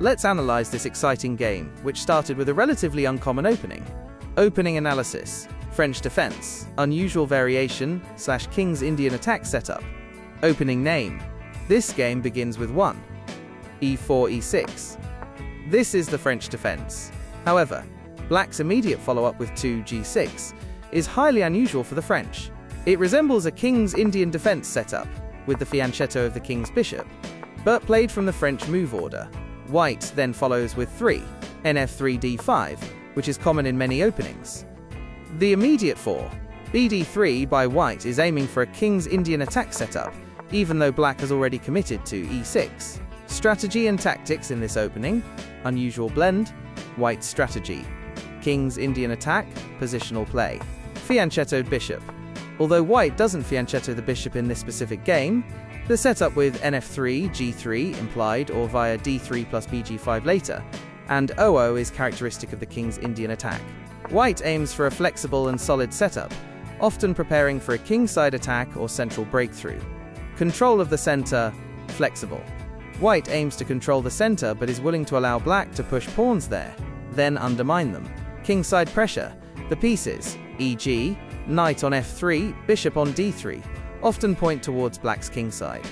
Let's analyze this exciting game, which started with a relatively uncommon opening. Opening analysis. French defense. Unusual variation / King's Indian attack setup. Opening name. This game begins with 1. e4, e6. This is the French defense. However, Black's immediate follow-up with 2, g6 is highly unusual for the French. It resembles a King's Indian defense setup, with the fianchetto of the King's bishop, but played from the French move order. White then follows with 3, nf3 d5, which is common in many openings. The immediate 4, bd3 by White is aiming for a King's Indian attack setup, even though Black has already committed to e6. Strategy and tactics in this opening. Unusual blend. White's strategy. King's Indian attack, positional play. Fianchettoed bishop. Although White doesn't fianchetto the bishop in this specific game, the setup with nf3, g3 implied or via d3 plus bg5 later, and 0-0 is characteristic of the King's Indian attack. White aims for a flexible and solid setup, often preparing for a kingside attack or central breakthrough. Control of the center, flexible. White aims to control the center but is willing to allow Black to push pawns there, then undermine them. Kingside pressure. The pieces, e.g., knight on f3, bishop on d3, often point towards Black's kingside.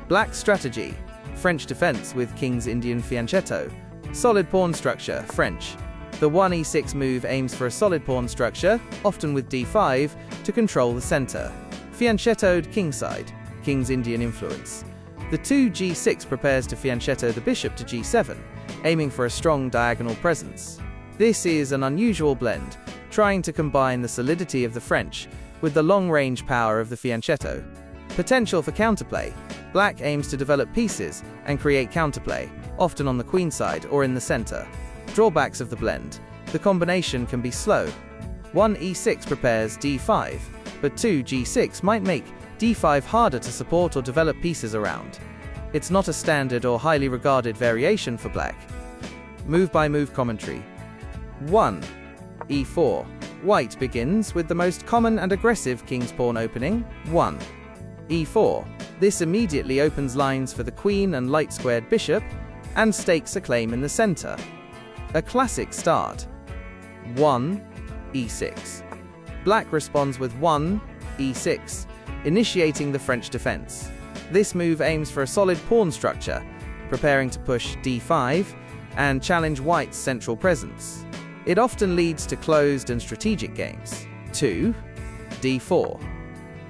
Black's strategy. French defense with King's Indian fianchetto. Solid pawn structure, French. The 1 e6 move aims for a solid pawn structure, often with d5, to control the center. Fianchettoed kingside, King's Indian influence. The 2 g6 prepares to fianchetto the bishop to g7, aiming for a strong diagonal presence. This is an unusual blend, trying to combine the solidity of the French with the long-range power of the fianchetto. Potential for counterplay. Black aims to develop pieces and create counterplay, often on the queenside or in the center. Drawbacks of the blend. The combination can be slow. 1 e6 prepares d5, but 2 g6 might make d5 harder to support or develop pieces around. It's not a standard or highly regarded variation for Black. Move-by-move commentary. 1. e4. White begins with the most common and aggressive king's pawn opening, 1. e4. This immediately opens lines for the queen and light-squared bishop, and stakes a claim in the center. A classic start. 1. e6. Black responds with 1. e6, initiating the French defense. This move aims for a solid pawn structure, preparing to push d5 and challenge White's central presence. It often leads to closed and strategic games. 2. d4.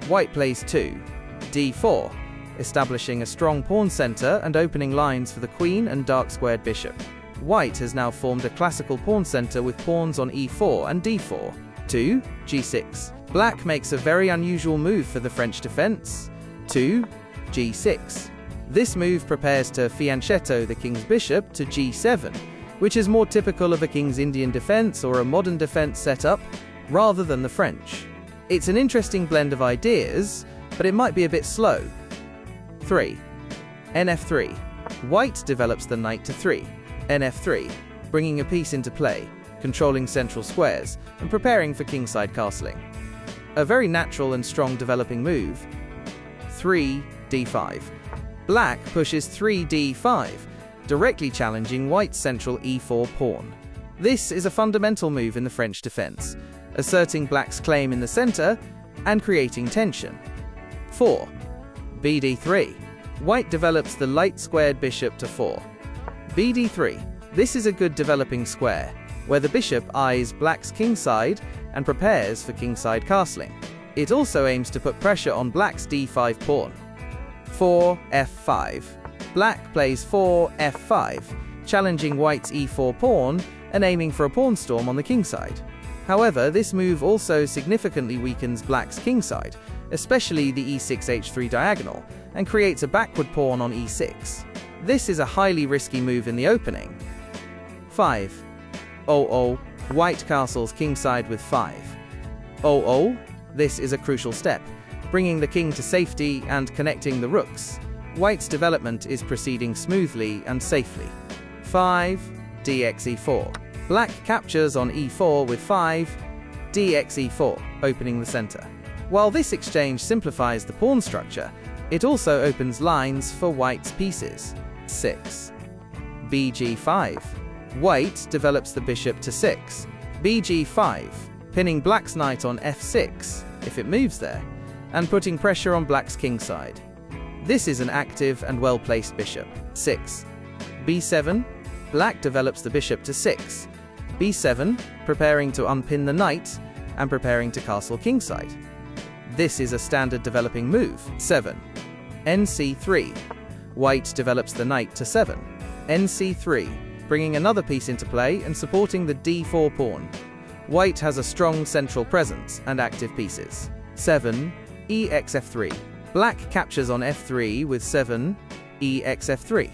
White plays 2. d4, establishing a strong pawn center and opening lines for the queen and dark-squared bishop. White has now formed a classical pawn center with pawns on e4 and d4. 2. g6. Black makes a very unusual move for the French defense. 2. g6. This move prepares to fianchetto the king's bishop to g7, which is more typical of a King's Indian defense or a modern defense setup, rather than the French. It's an interesting blend of ideas, but it might be a bit slow. 3. nf3. White develops the knight to 3. nf3, bringing a piece into play, controlling central squares, and preparing for kingside castling. A very natural and strong developing move. 3. d5. Black pushes 3 d5, directly challenging White's central e4 pawn. This is a fundamental move in the French defense, asserting Black's claim in the center and creating tension. 4. bd3. White develops the light-squared bishop to 4. bd3. This is a good developing square, where the bishop eyes Black's kingside and prepares for kingside castling. It also aims to put pressure on Black's d5 pawn. 4. f5. Black plays 4 f5, challenging White's e4 pawn and aiming for a pawn storm on the kingside. However, this move also significantly weakens Black's kingside, especially the e6-h3 diagonal, and creates a backward pawn on e6. This is a highly risky move in the opening. 5. 0-0. White castles kingside with 5. 0-0. This is a crucial step, bringing the king to safety and connecting the rooks. White's development is proceeding smoothly and safely. 5. dxe4. Black captures on e4 with 5. dxe4, opening the center. While this exchange simplifies the pawn structure, it also opens lines for White's pieces. 6. bg5. White develops the bishop to 6. bg5, pinning black's knight on f6 if it moves there, and putting pressure on black's kingside. This is an active and well-placed bishop. 6. b7. Black develops the bishop to 6. b7, preparing to unpin the knight and preparing to castle kingside. This is a standard developing move. 7. nc3. White develops the knight to 7. nc3, bringing another piece into play and supporting the d4 pawn. White has a strong central presence and active pieces. 7. exf3. Black captures on f3 with 7. exf3.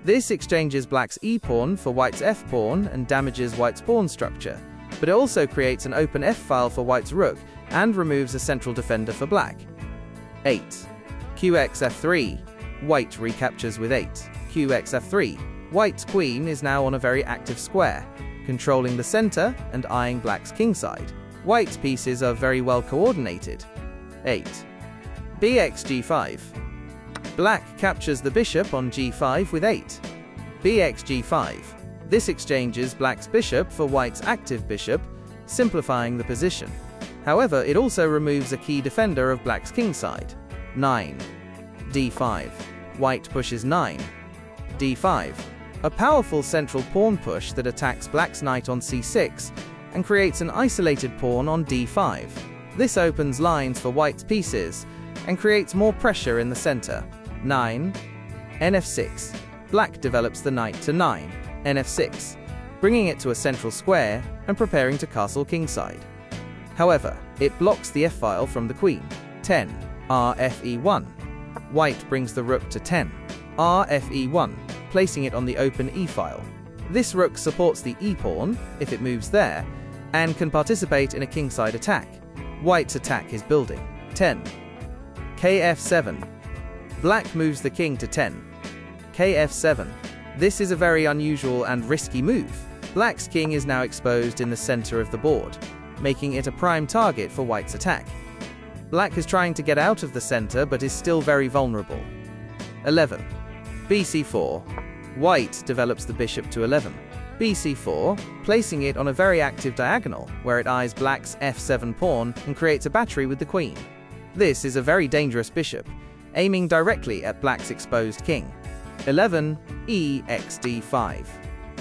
This exchanges black's e-pawn for white's f-pawn and damages white's pawn structure, but it also creates an open f-file for white's rook and removes a central defender for black. 8. qxf3. White recaptures with 8. qxf3. White's queen is now on a very active square, controlling the center and eyeing black's kingside. White's pieces are very well coordinated. 8. bxg5. Black captures the bishop on g5 with 8. bxg5. This exchanges black's bishop for white's active bishop, simplifying the position. However, it also removes a key defender of black's kingside. 9. d5. White pushes 9. d5. A powerful central pawn push that attacks black's knight on c6 and creates an isolated pawn on d5. This opens lines for white's pieces and creates more pressure in the center. 9. nf6. Black develops the knight to 9. nf6, bringing it to a central square and preparing to castle kingside. However, it blocks the f-file from the queen. 10. rfe1. White brings the rook to 10. rfe1, placing it on the open e-file. This rook supports the e-pawn, if it moves there, and can participate in a kingside attack. White's attack is building. 10. kf7. Black moves the king to 10. kf7. This is a very unusual and risky move. Black's king is now exposed in the center of the board, making it a prime target for white's attack. Black is trying to get out of the center but is still very vulnerable. 11. bc4. White develops the bishop to 11. bc4, placing it on a very active diagonal, where it eyes black's f7 pawn and creates a battery with the queen. This is a very dangerous bishop, aiming directly at black's exposed king. 11. exd5.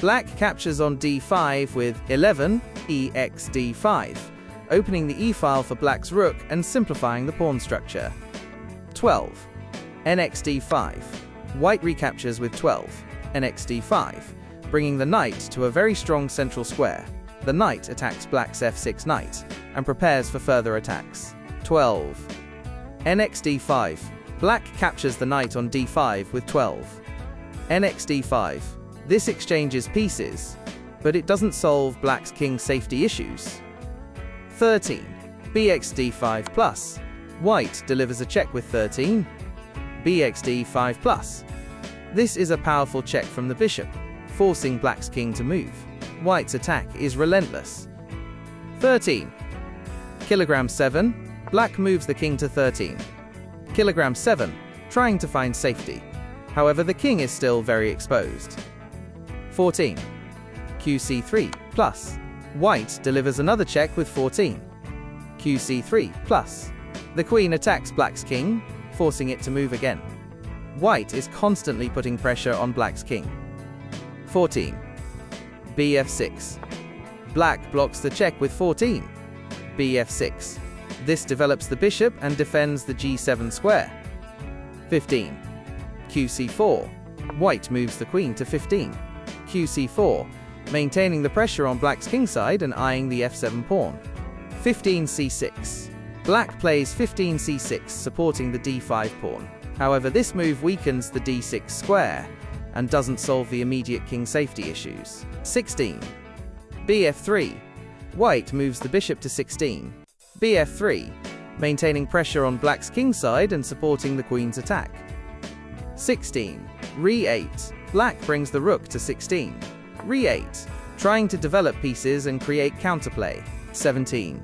Black captures on d5 with 11. exd5, opening the e-file for black's rook and simplifying the pawn structure. 12. nxd5. White recaptures with 12. nxd5, bringing the knight to a very strong central square. The knight attacks black's f6 knight and prepares for further attacks. 12. nxd5. Black captures the knight on d5 with 12. nxd5. This exchanges pieces, but it doesn't solve black's king safety issues. 13. bxd5+. White delivers a check with 13. bxd5+. This is a powerful check from the bishop, forcing black's king to move. White's attack is relentless. 13. kg7. Black moves the king to 13. kg7, trying to find safety. However, the king is still very exposed. 14. qc3+. White delivers another check with 14. qc3+. The queen attacks black's king, forcing it to move again. White is constantly putting pressure on black's king. 14. bf6. Black blocks the check with 14. bf6. This develops the bishop and defends the g7 square. 15. qc4. White moves the queen to 15. qc4, maintaining the pressure on black's kingside and eyeing the f7 pawn. 15 c6. Black plays 15 c6, supporting the d5 pawn. However, this move weakens the d6 square and doesn't solve the immediate king safety issues. 16. bf3. White moves the bishop to 16. bf3, maintaining pressure on black's kingside and supporting the queen's attack. 16. re8. Black brings the rook to 16. re8, trying to develop pieces and create counterplay. 17.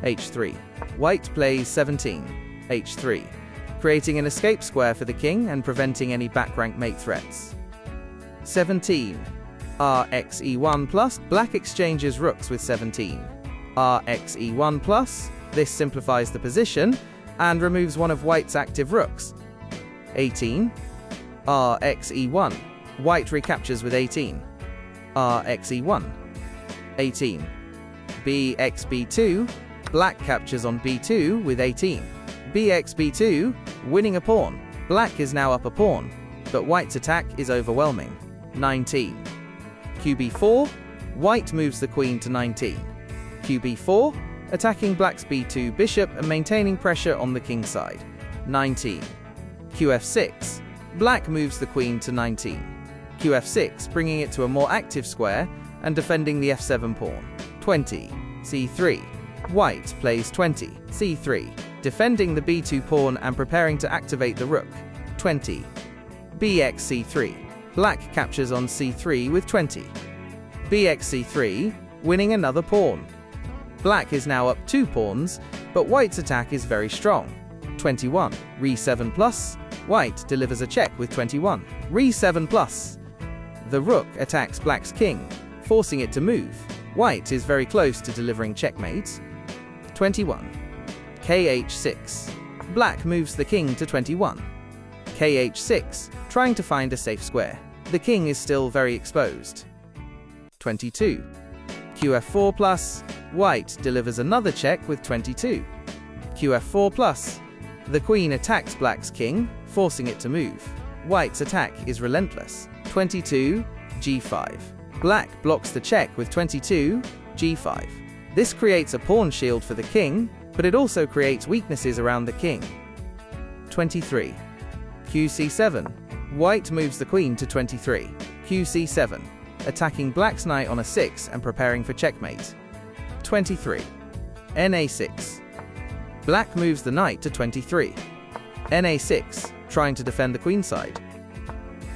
h3. White plays 17. h3, creating an escape square for the king and preventing any back rank mate threats. 17. Rxe1 plus, black exchanges rooks with 17. Rxe1 plus, this simplifies the position and removes one of white's active rooks. 18. Rxe1, white recaptures with 18. Rxe1. 18. Bxb2, black captures on b2 with 18. Bxb2, winning a pawn. Black is now up a pawn, but white's attack is overwhelming. 19. Qb4, white moves the queen to 19. Qb4, attacking black's b2 bishop and maintaining pressure on the king side. 19. Qf6, black moves the queen to 19. Qf6, bringing it to a more active square and defending the f7 pawn. 20. C3, white plays 20. C3, defending the b2 pawn and preparing to activate the rook. 20. Bxc3, black captures on c3 with 20. Bxc3, winning another pawn. Black is now up 2 pawns, but white's attack is very strong. 21. Re7 plus, white delivers a check with 21. Re7 plus, the rook attacks black's king, forcing it to move. White is very close to delivering checkmate. 21. Kh6, black moves the king to 21. Kh6, trying to find a safe square. The king is still very exposed. 22. Qf4 plus, white delivers another check with 22. Qf4 plus, the queen attacks black's king, forcing it to move. White's attack is relentless. 22. G5, black blocks the check with 22. G5. This creates a pawn shield for the king, but it also creates weaknesses around the king. 23. Qc7, white moves the queen to 23. Qc7, attacking black's knight on a6 and preparing for checkmate. 23. Na6, black moves the knight to 23. Na6, trying to defend the queenside.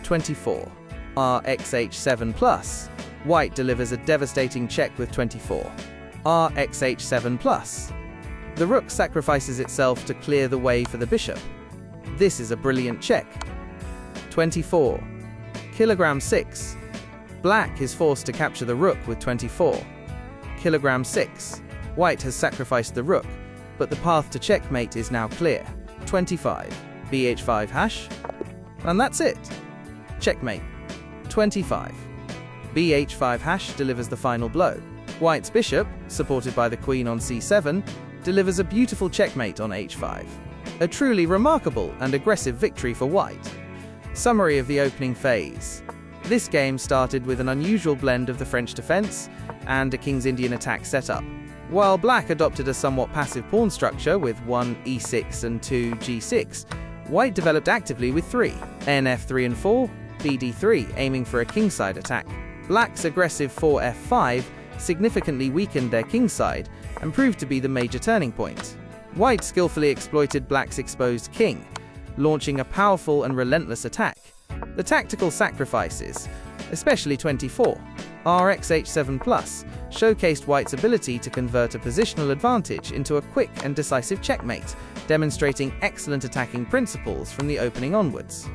24. Rxh7 plus, white delivers a devastating check with 24. Rxh7 plus, the rook sacrifices itself to clear the way for the bishop. This is a brilliant check. 24. Kilogram 6, black is forced to capture the rook with 24. Kilogram 6, white has sacrificed the rook, but the path to checkmate is now clear. 25. Bh5 hash, and that's it. Checkmate. 25. Bh5 hash delivers the final blow. White's bishop, supported by the queen on c7, delivers a beautiful checkmate on h5. A truly remarkable and aggressive victory for white. Summary of the opening phase. This game started with an unusual blend of the French defense and a King's Indian attack setup. While black adopted a somewhat passive pawn structure with 1 e6 and 2 g6, white developed actively with 3 nf3 and 4, bd3, aiming for a kingside attack. Black's aggressive 4f5 significantly weakened their kingside and proved to be the major turning point. White skillfully exploited black's exposed king, launching a powerful and relentless attack. The tactical sacrifices, especially 24, Rxh7 plus, showcased white's ability to convert a positional advantage into a quick and decisive checkmate, demonstrating excellent attacking principles from the opening onwards.